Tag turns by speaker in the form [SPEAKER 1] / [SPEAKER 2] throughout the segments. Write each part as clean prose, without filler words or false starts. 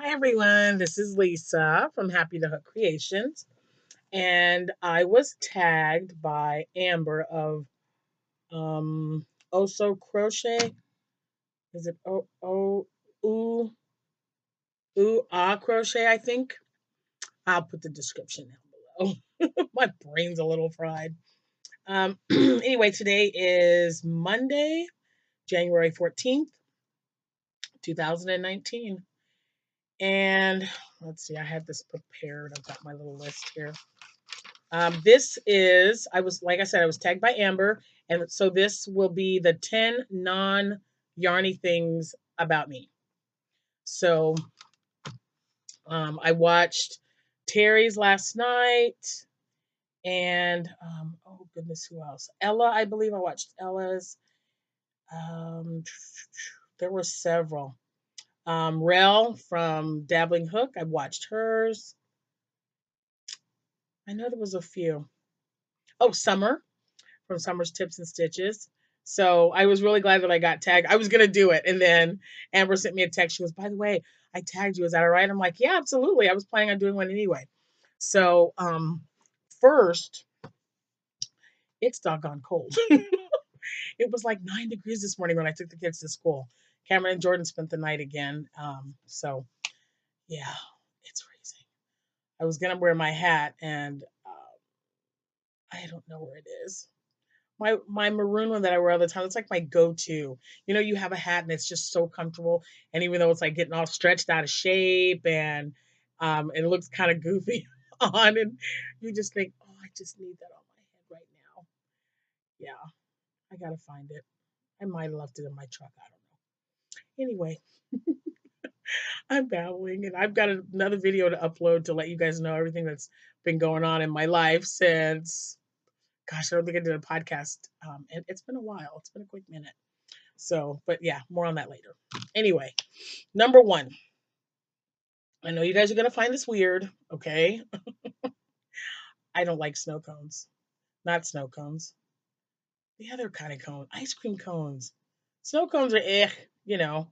[SPEAKER 1] Hi everyone, this is Lisa from Happytohook Creations, and I was tagged by Amber of um Oso Crochet. Is it ooh Crochet? I think I'll put the description down below. My brain's a little fried. Anyway, today is Monday, January 14th, 2019, and let's see. I had this prepared. I've got my little list here. This is, I was, like I said, I was tagged by Amber. And so this will be the 10 non yarny things about me. So I watched Terry's last night. And oh goodness, who else? Ella, I believe I watched Ella's. Um, there were several. Rel from Dabbling Hook, I watched hers. I know there was a few. Oh, Summer from Summer's Tips and Stitches. So I was really glad that I got tagged. I was gonna do it, and then Amber sent me a text. She goes, "By the way, I tagged you. Is that all right?" I'm like, "Yeah, absolutely. I was planning on doing one anyway." So first, it's doggone cold. It was like 9 degrees this morning when I took the kids to school. Cameron and Jordan spent the night again. So yeah, it's freezing. I was gonna wear my hat, and I don't know where it is. My maroon one that I wear all the time, it's like my go-to. You know, you have a hat and it's just so comfortable. And even though it's like getting all stretched out of shape and it looks kind of goofy on, and you just think, oh, I just need that on my head right now. Yeah, I gotta find it. I might have left it in my truck. I don't know. Anyway, I'm babbling and I've got another video to upload to let you guys know everything that's been going on in my life since, gosh, I don't think I did a podcast. And it's been a while. It's been a quick minute. So, but yeah, more on that later. Anyway, number one, I know you guys are going to find this weird. Okay. I don't like snow cones. Not snow cones. The other kind of cone, ice cream cones. Snow cones are you know.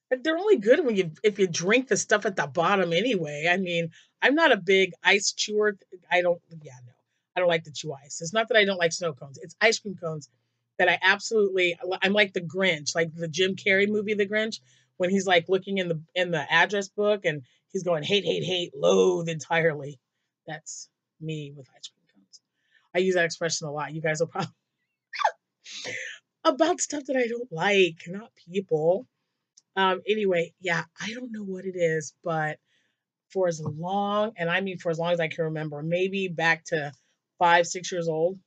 [SPEAKER 1] But they're only good when you if you drink the stuff at the bottom anyway. I mean, I'm not a big ice chewer. I don't yeah, no. I don't like to chew ice. It's not that I don't like snow cones. It's ice cream cones that I absolutely I'm like the Grinch, like the Jim Carrey movie The Grinch, when he's like looking in the address book and he's going hate, hate, hate, loathe entirely. That's me with ice cream cones. I use that expression a lot. You guys will probably about stuff that I don't like, not people. Anyway, yeah, I don't know what it is, but for as long, and I mean for as long as I can remember, maybe back to 5, 6 years old,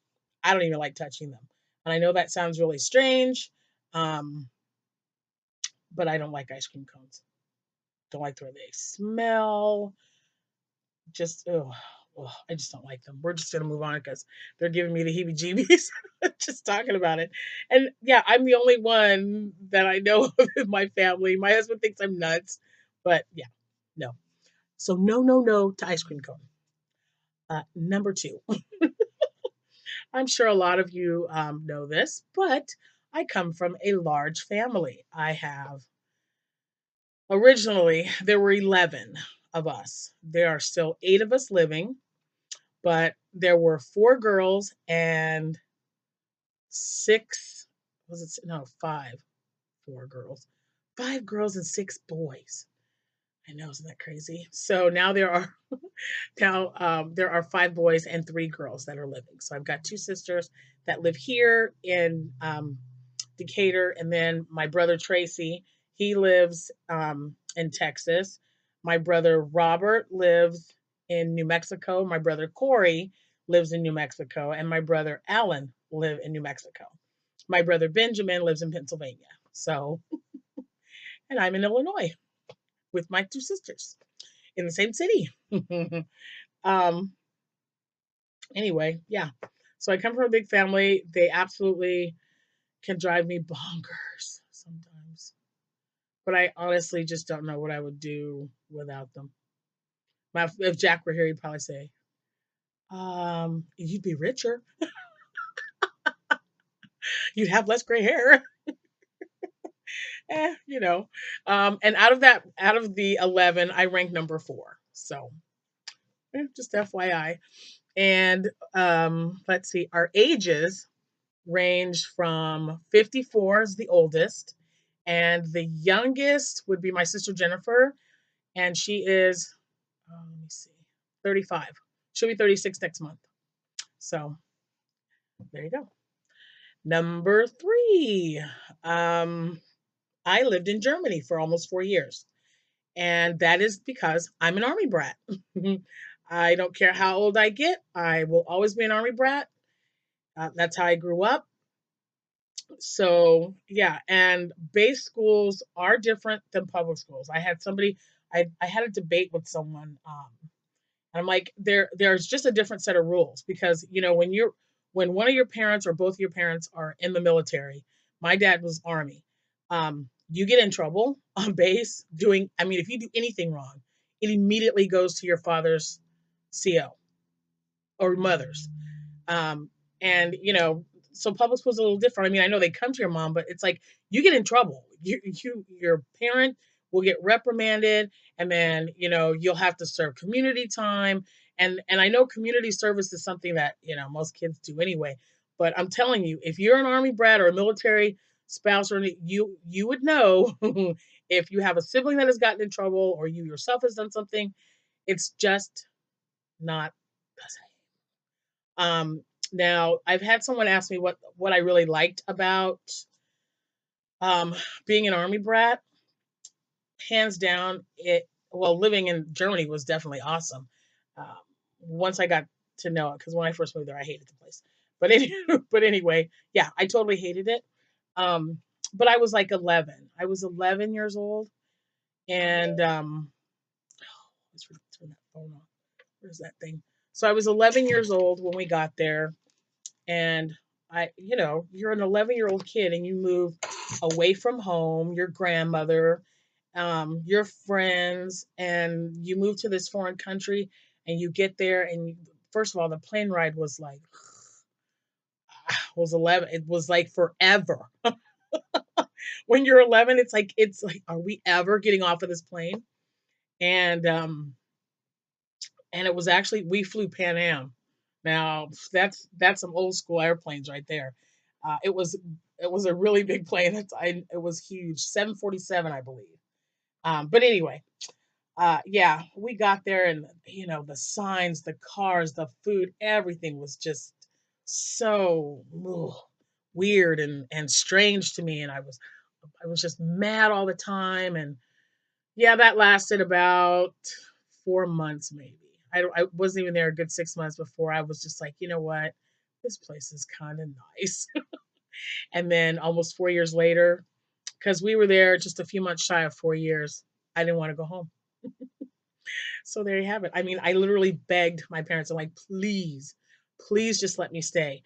[SPEAKER 1] I don't even like touching them. And I know that sounds really strange, um, but I don't like ice cream cones. Don't like the way they smell. Just, I just don't like them. We're just gonna move on because they're giving me the heebie-jeebies just talking about it. And yeah, I'm the only one that I know of in my family. My husband thinks I'm nuts, but yeah, no. So no, no, no to ice cream cone. Number two, I'm sure a lot of you know this, but I come from a large family. I have originally there were 11 of us. There are still 8 of us living, but there were 4 girls and 6 was it no 5 4 girls, 5 girls and 6 boys. I know, isn't that crazy? So now there are 5 boys and 3 girls that are living. So I've got 2 sisters that live here in Decatur, and then my brother Tracy, he lives in Texas. My brother Robert lives in New Mexico. My brother Corey lives in New Mexico, and my brother Alan live in New Mexico. My brother Benjamin lives in Pennsylvania. So, and I'm in Illinois with my 2 sisters in the same city. um, anyway, yeah. So I come from a big family. They absolutely can drive me bonkers sometimes. But I honestly just don't know what I would do without them. If Jack were here, he'd probably say, you'd be richer. You'd have less gray hair. you know. And out of the 11, I ranked number 4. So just FYI. And let's see, our ages range from 54 is the oldest, and the youngest would be my sister Jennifer, and she is, let me see, 35. She'll be 36 next month. So there you go. Number 3. Um, I lived in Germany for almost 4 years. And that is because I'm an army brat. I don't care how old I get, I will always be an army brat. That's how I grew up. So, yeah, and base schools are different than public schools. I had a debate with someone. I'm like, there's just a different set of rules because when one of your parents or both of your parents are in the military, my dad was army. You get in trouble on base doing. I mean, if you do anything wrong, it immediately goes to your father's CO or mother's. Um, and so public school's a little different. I mean, I know they come to your mom, but it's like you get in trouble. Your parent will get reprimanded, and then you'll have to serve community time. And I know community service is something that most kids do anyway. But I'm telling you, if you're an army brat or a military spouse, or you would know if you have a sibling that has gotten in trouble or you yourself has done something. It's just not the same. Now, I've had someone ask me what I really liked about um, being an army brat. Hands down, living in Germany was definitely awesome. Um, Once I got to know it, because when I first moved there, I hated the place. But anyway, yeah, I totally hated it. Um, but I was like 11. I was 11 years old, and let's turn that phone off. Where's that thing? So I was 11 years old when we got there, and you're an 11-year-old kid and you move away from home, your grandmother, your friends, and you move to this foreign country, and you get there, and first of all, the plane ride was like was 11. It was like forever. When you're 11, it's like, are we ever getting off of this plane? And it was actually, we flew Pan Am. Now that's some old school airplanes right there. It was a really big plane. It was huge, 747, I believe. But anyway, yeah, we got there, and the signs, the cars, the food, everything was just so weird and strange to me, and I was just mad all the time, and yeah, that lasted about 4 months, maybe. I wasn't even there a good 6 months before I was just like, you know what, this place is kind of nice. And then almost 4 years later, because we were there just a few months shy of 4 years, I didn't want to go home. So there you have it. I mean, I literally begged my parents. I'm like, please, please just let me stay.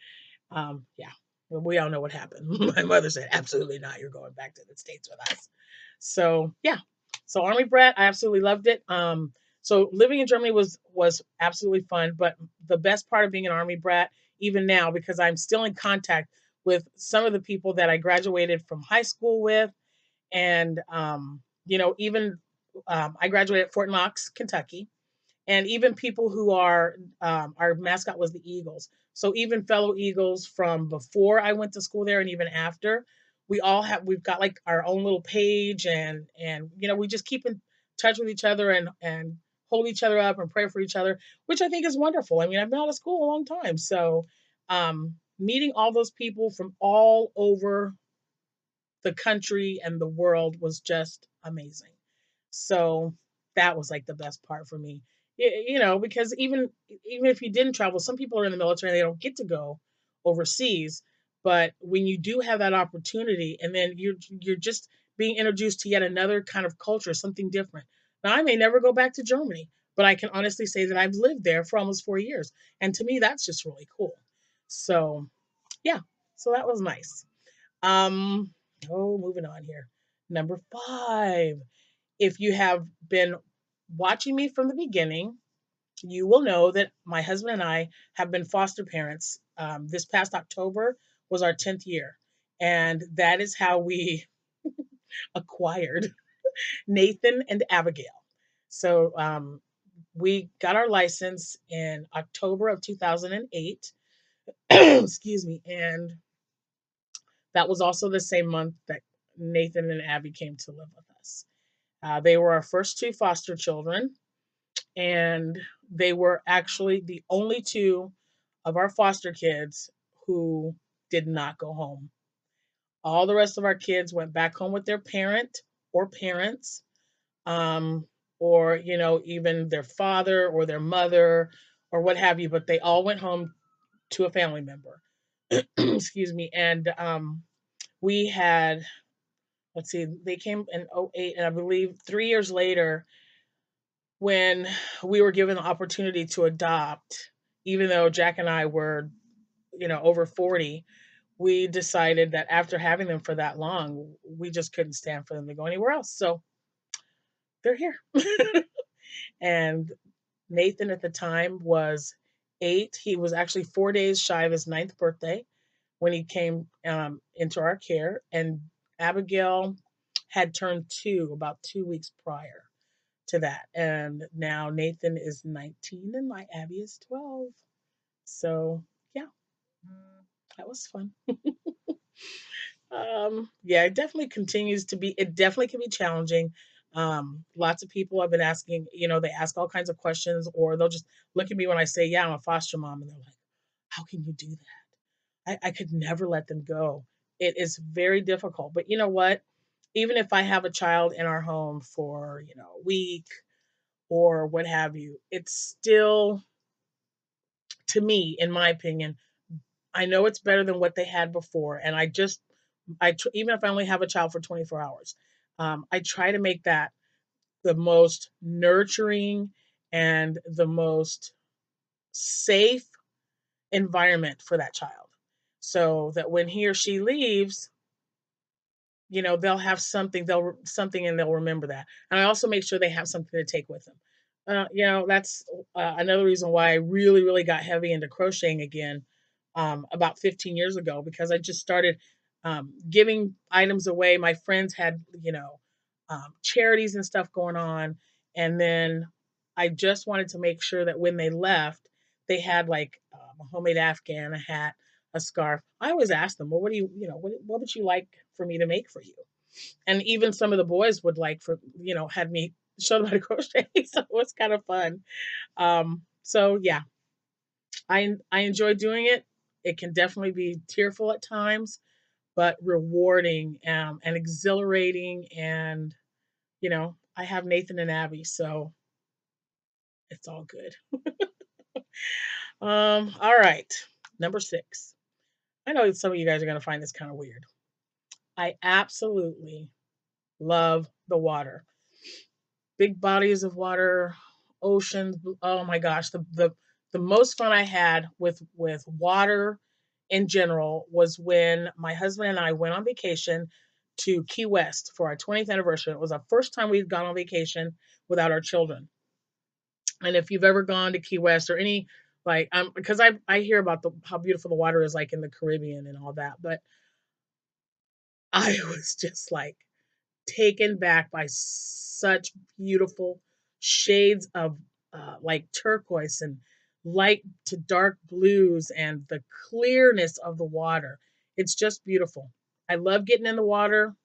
[SPEAKER 1] Yeah, well, we all know what happened. My mother said, absolutely not. You're going back to the States with us. So yeah, so Army Brat, I absolutely loved it. So living in Germany was absolutely fun. But the best part of being an Army Brat, even now, because I'm still in contact with some of the people that I graduated from high school with, and even I graduated at Fort Knox, Kentucky, and even people who are our mascot was the Eagles. So even fellow Eagles from before I went to school there and even after, we've got like our own little page, and we just keep in touch with each other and hold each other up and pray for each other, which I think is wonderful. I mean, I've been out of school a long time, so meeting all those people from all over the country and the world was just amazing. So that was like the best part for me. Because even if you didn't travel, some people are in the military and they don't get to go overseas. But when you do have that opportunity, and then you're just being introduced to yet another kind of culture, something different. Now I may never go back to Germany, but I can honestly say that I've lived there for almost 4 years, and to me that's just really cool. So yeah, so that was nice. Um, Moving on here. Number 5. If you have been watching me from the beginning, you will know that my husband and I have been foster parents. This past October was our 10th year. And that is how we acquired Nathan and Abigail. So we got our license in October of 2008. Excuse me. And that was also the same month that Nathan and Abby came to live with us. They were our first two foster children, and they were actually the only two of our foster kids who did not go home. All the rest of our kids went back home with their parent or parents, um, or even their father or their mother or what have you. But they all went home to a family member. Excuse me. And we had, let's see, they came in '08, and I believe 3 years later, when we were given the opportunity to adopt, even though Jack and I were, over 40, we decided that after having them for that long, we just couldn't stand for them to go anywhere else. So they're here. And Nathan at the time was 8. He was actually 4 days shy of his ninth birthday when he came into our care. And Abigail had turned 2 about 2 weeks prior to that. And now Nathan is 19 and my Abby is 12. So, yeah, that was fun. Yeah, it definitely continues to be, it definitely can be challenging. Lots of people have been asking, they ask all kinds of questions, or they'll just look at me when I say, yeah, I'm a foster mom. And they're like, how can you do that? I could never let them go. It is very difficult. But you know what? Even if I have a child in our home for, a week or what have you, it's still, to me, in my opinion, I know it's better than what they had before. And even if I only have a child for 24 hours, I try to make that the most nurturing and the most safe environment for that child, so that when he or she leaves, they'll have something and they'll remember that. And I also make sure they have something to take with them. That's another reason why I really, really got heavy into crocheting again, about 15 years ago, because I just started giving items away. My friends had, charities and stuff going on. And then I just wanted to make sure that when they left, they had like a homemade Afghan, a hat, a scarf. I always ask them, well, what do what would you like for me to make for you? And even some of the boys would like for, had me show them how to crochet. So it was kind of fun. So yeah, I enjoy doing it. It can definitely be tearful at times, but rewarding, and exhilarating. And, I have Nathan and Abby, so it's all good. All right. Number 6. I know some of you guys are going to find this kind of weird. I absolutely love the water. Big bodies of water, oceans. Oh my gosh, the most fun I had with water in general was when my husband and I went on vacation to Key West for our 20th anniversary. It was our first time we'd gone on vacation without our children. And if you've ever gone to Key West or any, like, because I hear about how beautiful the water is, like in the Caribbean and all that, but I was just like taken back by such beautiful shades of like turquoise and light to dark blues, and the clearness of the water. It's just beautiful. I love getting in the water,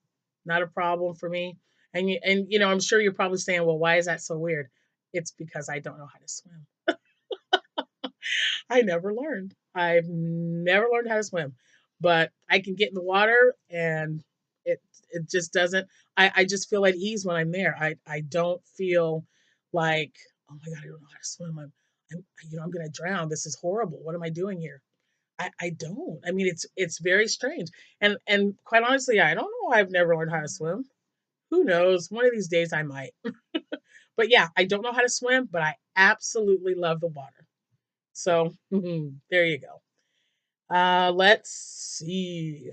[SPEAKER 1] not a problem for me. And I'm sure you're probably saying, well, why is that so weird? It's because I don't know how to swim. I never learned. I've never learned how to swim, but I can get in the water, and it it just doesn't. I just feel at ease when I'm there. I don't feel like, oh my god, I don't know how to swim. I'm gonna drown. This is horrible. What am I doing here? I don't. I mean, it's very strange. And quite honestly, I don't know. I've never learned how to swim. Who knows? One of these days I might. But yeah, I don't know how to swim, but I absolutely love the water. So there you go. Let's see.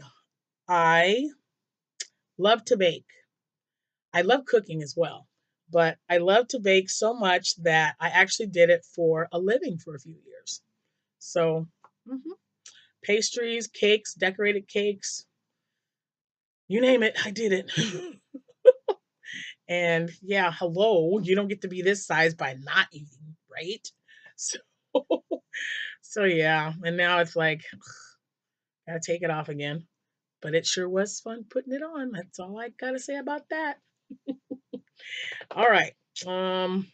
[SPEAKER 1] I love to bake. I love cooking as well, but I love to bake so much that I actually did it for a living for a few years. So, mhm, pastries, cakes, decorated cakes, you name it, I did it. And yeah, hello, you don't get to be this size by not eating, right? So, so yeah, and now it's like, gotta take it off again. But it sure was fun putting it on. That's all I gotta say about that. All right. Um,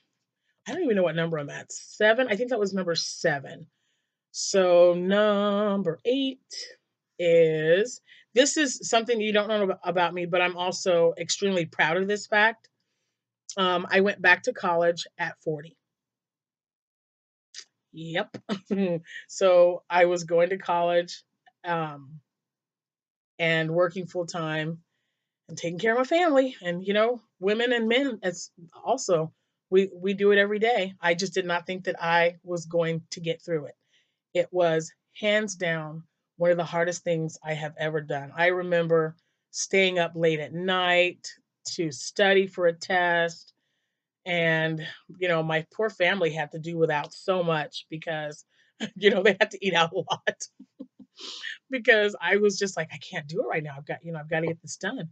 [SPEAKER 1] I don't even know what number I'm at. 7. I think that was number 7. So number 8 is, this is something you don't know about me, but I'm also extremely proud of this fact. I went back to college at 40. Yep. So I was going to college, um, and working full time and taking care of my family. And women and men, as also, we do it every day. I just did not think that I was going to get through it. It was hands down one of the hardest things I have ever done. I remember staying up late at night to study for a test. And, my poor family had to do without so much because, they had to eat out a lot because I was just like, I can't do it right now. I've got to get this done.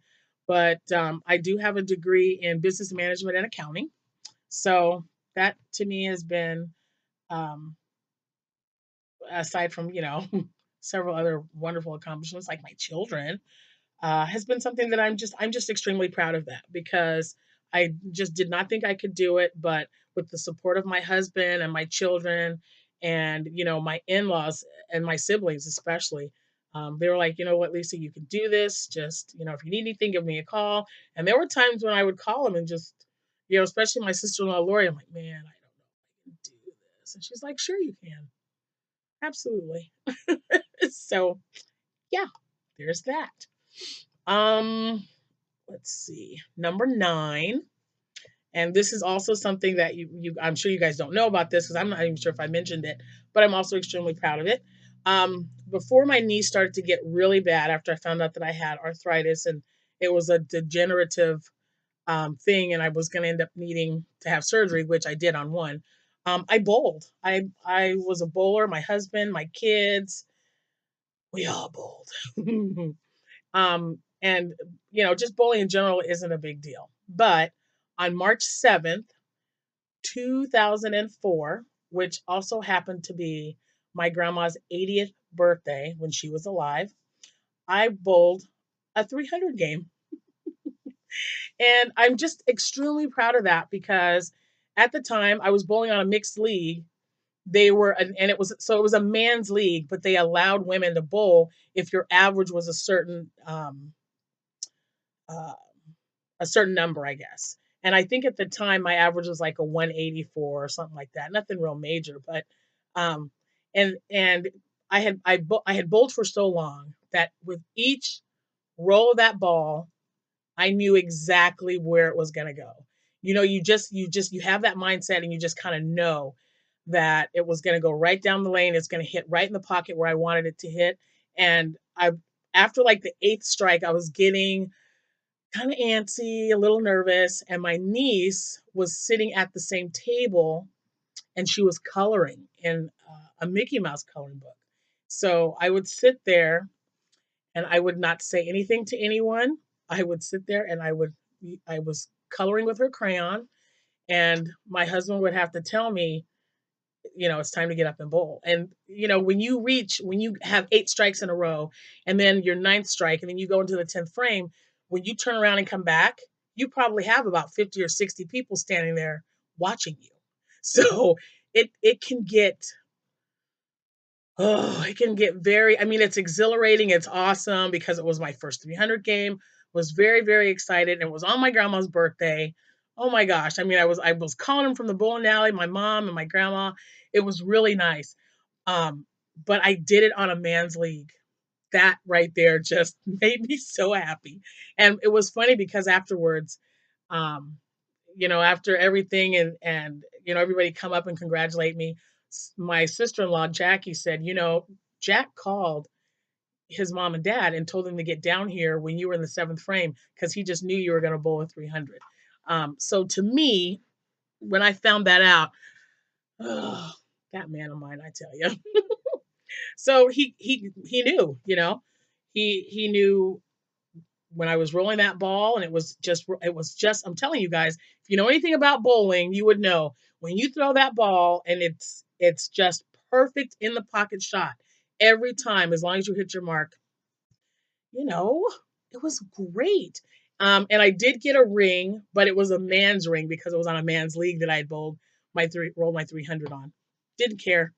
[SPEAKER 1] But I do have a degree in business management and accounting. So that to me has been, um, aside from, several other wonderful accomplishments like my children, has been something that I'm just extremely proud of that because I just did not think I could do it, but with the support of my husband and my children and my in-laws and my siblings especially, they were like, you know what, Lisa, you can do this. Just if you need anything, give me a call. And there were times when I would call them and just, especially my sister-in-law Lori, I'm like, man, I don't know if I can do this, and she's like, sure you can, absolutely. So yeah, there's that. Um, let's see. Number 9, and this is also something that you I'm sure you guys don't know about this because I'm not even sure if I mentioned it, but I'm also extremely proud of it. Before my knee started to get really bad after I found out that I had arthritis and it was a degenerative thing, and I was going to end up needing to have surgery, which I did on one. I bowled. I was a bowler. My husband, my kids, we all bowled. And just bowling in general isn't a big deal. But on March 7th, 2004, which also happened to be my grandma's 80th birthday when she was alive, I bowled a 300 game. And I'm just extremely proud of that because at the time I was bowling on a mixed league. And it was a man's league, but they allowed women to bowl if your average was uh, a certain number, I guess. And I think at the time my average was like a 184 or something like that. Nothing real major, but um and I had bowled for so long that with each roll of that ball, I knew exactly where it was going to go. You have that mindset and you just kind of know that it was going to go right down the lane. It's going to hit right in the pocket where I wanted it to hit. And I after like the 8th strike, I was getting kind of antsy, a little nervous, and my niece was sitting at the same table and she was coloring in a Mickey Mouse coloring book. So I would sit there and I would not say anything to anyone. I would sit there and I was coloring with her crayon, and my husband would have to tell me, it's time to get up and bowl. And when you have 8 strikes in a row and then your ninth strike and then you go into the 10th frame, when you turn around and come back, you probably have about 50 or 60 people standing there watching you. So it can get, oh, it can get very, I mean, it's exhilarating. It's awesome because it was my first 300 game. Was very, very excited. And it was on my grandma's birthday. Oh my gosh. I mean, I was calling them from the bowling alley, my mom and my grandma. It was really nice. Um, but I did it on a man's league. That right there just made me so happy. And it was funny because afterwards, um, after everything and everybody come up and congratulate me, my sister-in-law Jackie said, Jack called his mom and dad and told them to get down here when you were in the 7th frame because he just knew you were going to bowl a 300. So to me, when I found that out, oh, that man of mine, I tell you. So he knew, he knew when I was rolling that ball, and it was just I'm telling you guys, if you know anything about bowling, you would know when you throw that ball and it's just perfect in the pocket shot every time, as long as you hit your mark, you know, it was great. And I did get a ring, but it was a man's ring because it was on a man's league that I had bowled rolled my 300 on. Didn't care.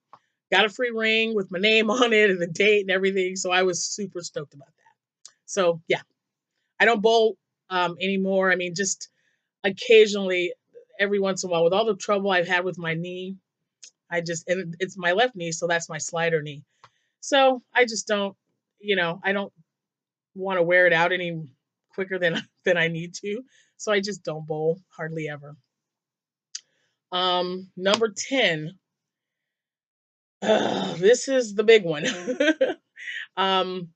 [SPEAKER 1] Got a free ring with my name on it and the date and everything. So I was super stoked about that. So yeah, I don't bowl anymore. I mean, just occasionally, every once in a while, with all the trouble I've had with my knee, and it's my left knee, so that's my slider knee. So I just don't, I don't want to wear it out any quicker than than I need to. So I just don't bowl hardly ever. Number 10. This is the big one. um,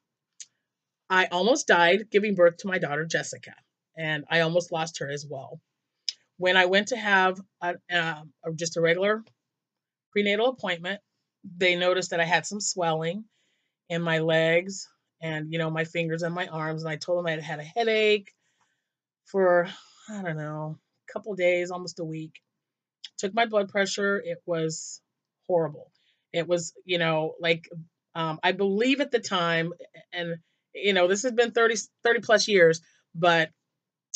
[SPEAKER 1] I almost died giving birth to my daughter Jessica, and I almost lost her as well. When I went to have just a regular prenatal appointment, they noticed that I had some swelling in my legs and my fingers and my arms, and I told them I had had a headache for, I don't know, a couple days, almost a week. Took my blood pressure. It was horrible. It was, like, I believe at the time, and this has been 30 plus years, but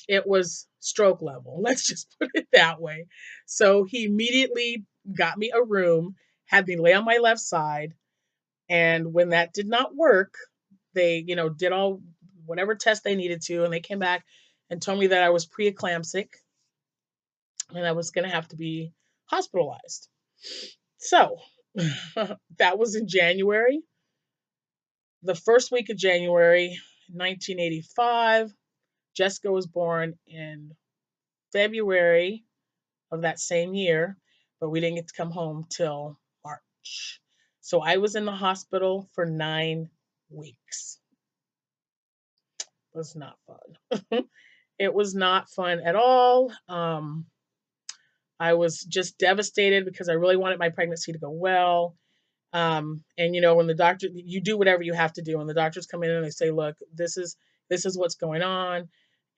[SPEAKER 1] it was stroke level. Let's just put it that way. So he immediately got me a room, had me lay on my left side. And when that did not work, they, did all whatever test they needed to. And they came back and told me that I was preeclamptic and I was going to have to be hospitalized. So that was in January, the first week of January, 1985. Jessica was born in February of that same year, but we didn't get to come home till March. So I was in the hospital for 9 weeks. It was not fun. It was not fun at all. I was just devastated because I really wanted my pregnancy to go well. And when the doctor, you do whatever you have to do, and the doctors come in and they say, look, this is what's going on.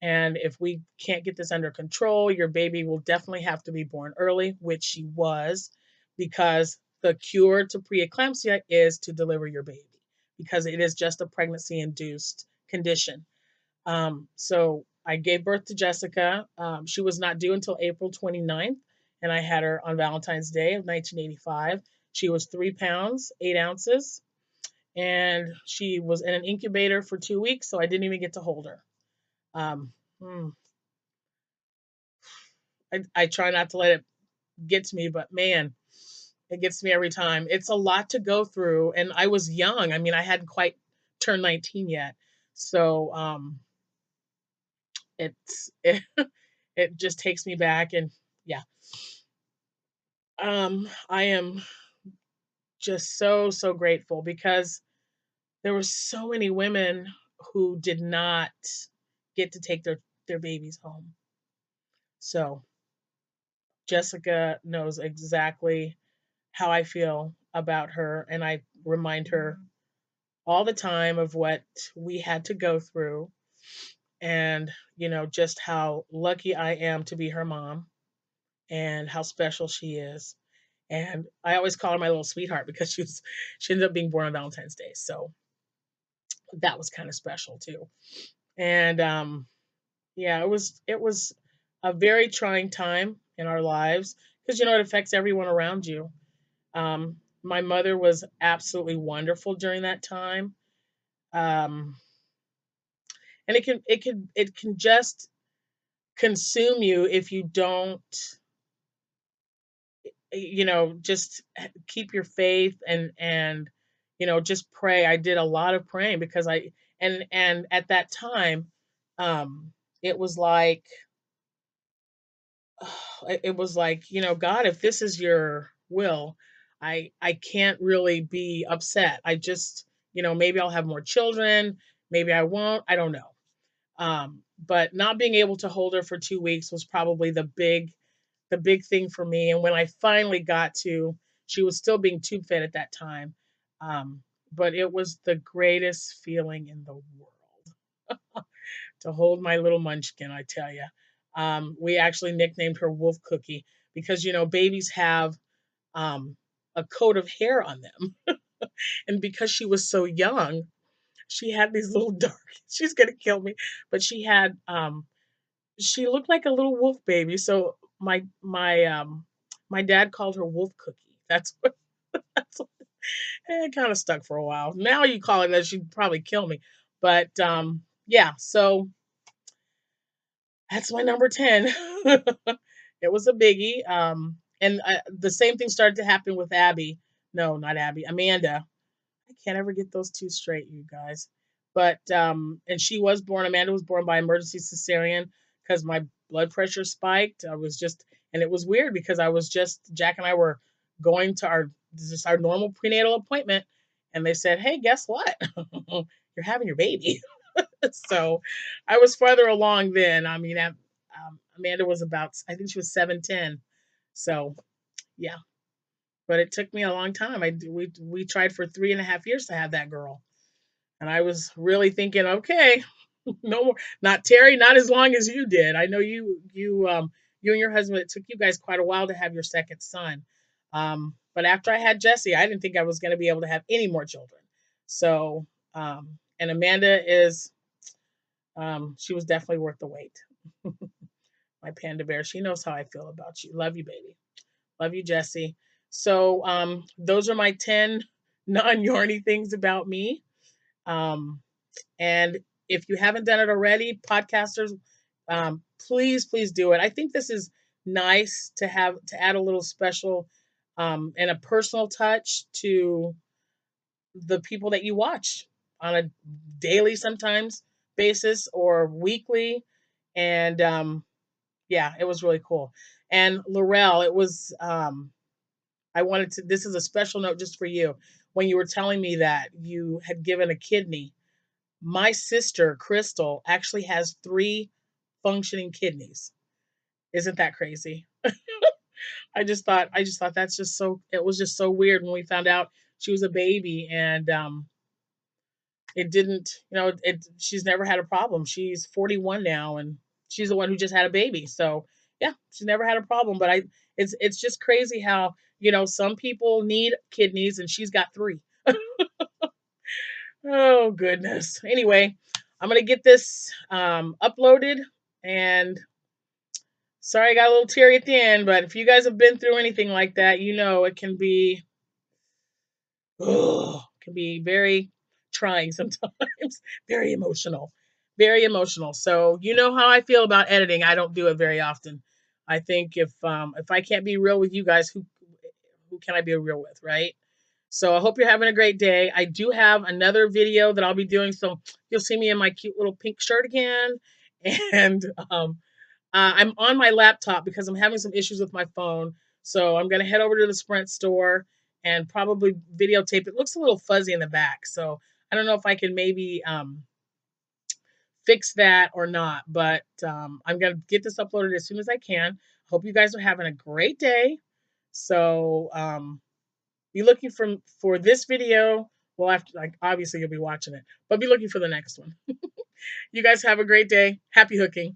[SPEAKER 1] And if we can't get this under control, your baby will definitely have to be born early, which she was, because the cure to preeclampsia is to deliver your baby, because it is just a pregnancy induced condition. So I gave birth to Jessica. She was not due until April 29th, and I had her on Valentine's Day of 1985. She was 3 pounds, 8 ounces, and she was in an incubator for 2 weeks, so I didn't even get to hold her. Um, hmm, I try not to let it get to me, but man, it gets me every time. It's a lot to go through, and I was young. I mean, I hadn't quite turned 19 yet, so it, it just takes me back, and yeah, I am just so grateful because there were so many women who did not get to take their babies home. So Jessica knows exactly how I feel about her, and I remind her all the time of what we had to go through, and just how lucky I am to be her mom and how special she is. And I always call her my little sweetheart because she ended up being born on Valentine's Day. So that was kind of special too. And yeah, it was a very trying time in our lives because it affects everyone around you. My mother was absolutely wonderful during that time. Um, and it can just consume you if you don't, just keep your faith, and just pray. I did a lot of praying because and at that time, um it was like, it was like, God, if this is your will, I can't really be upset. I just, maybe I'll have more children, maybe I won't, I don't know. But not being able to hold her for 2 weeks was probably the big thing for me. And when I finally got to, she was still being tube fed at that time. Um, but it was the greatest feeling in the world to hold my little munchkin, I tell you. We actually nicknamed her Wolf Cookie because, babies have um, a coat of hair on them. And because she was so young, she had these little dark, she's going to kill me, but she looked like a little wolf baby. So my dad called her Wolf Cookie. That's what, that's what it kind of stuck for a while. Now you call it that, she'd probably kill me. But yeah, so that's my number 10. It was a biggie. And the same thing started to happen with Abby. No, not Abby, Amanda. I can't ever get those two straight, you guys. But and she was born. Amanda was born by emergency cesarean because my blood pressure spiked. I was just, and it was weird because I was just Jack and I were going to our normal prenatal appointment, and they said, "Hey, guess what? You're having your baby." So I was farther along then. I mean, Amanda was about, I think she was 7'10". So yeah, but it took me a long time. We tried for 3.5 years to have that girl, and I was really thinking, okay, no more, not Terry, not as long as you did. I know you and your husband. It took you guys quite a while to have your second son. But after I had Jesse, I didn't think I was going to be able to have any more children. So and Amanda is she was definitely worth the wait. My panda bear. She knows how I feel about you. Love you, baby. Love you, Jesse. So those are my 10 non-yarny things about me. Um, and if you haven't done it already, podcasters, please, please do it. I think this is nice to have to add a little special and a personal touch to the people that you watch on a daily, sometimes basis or weekly. And yeah, it was really cool. And Laurel, it was I wanted to, this is a special note just for you. When you were telling me that you had given a kidney, my sister Crystal actually has three functioning kidneys. Isn't that crazy? I just thought that's just so, it was just so weird when we found out she was a baby. And it didn't, she's never had a problem. She's 41 now, and she's the one who just had a baby. So yeah, she's never had a problem. But it's just crazy how, some people need kidneys and she's got three. Oh goodness. Anyway, I'm gonna get this uploaded, and sorry I got a little teary at the end, but if you guys have been through anything like that, it can be, can be very trying sometimes, very emotional, very emotional. So you know how I feel about editing. I don't do it very often. I think if I can't be real with you guys, who can I be real with, right? So I hope you're having a great day. I do have another video that I'll be doing, so you'll see me in my cute little pink shirt again. And I'm on my laptop because I'm having some issues with my phone. So I'm going to head over to the Sprint store and probably videotape. It looks a little fuzzy in the back. So I don't know if I can maybe fix that or not. But I'm going to get this uploaded as soon as I can. Hope you guys are having a great day. So be looking for this video. Well, after, like, obviously you'll be watching it, but be looking for the next one. You guys have a great day. Happy hooking.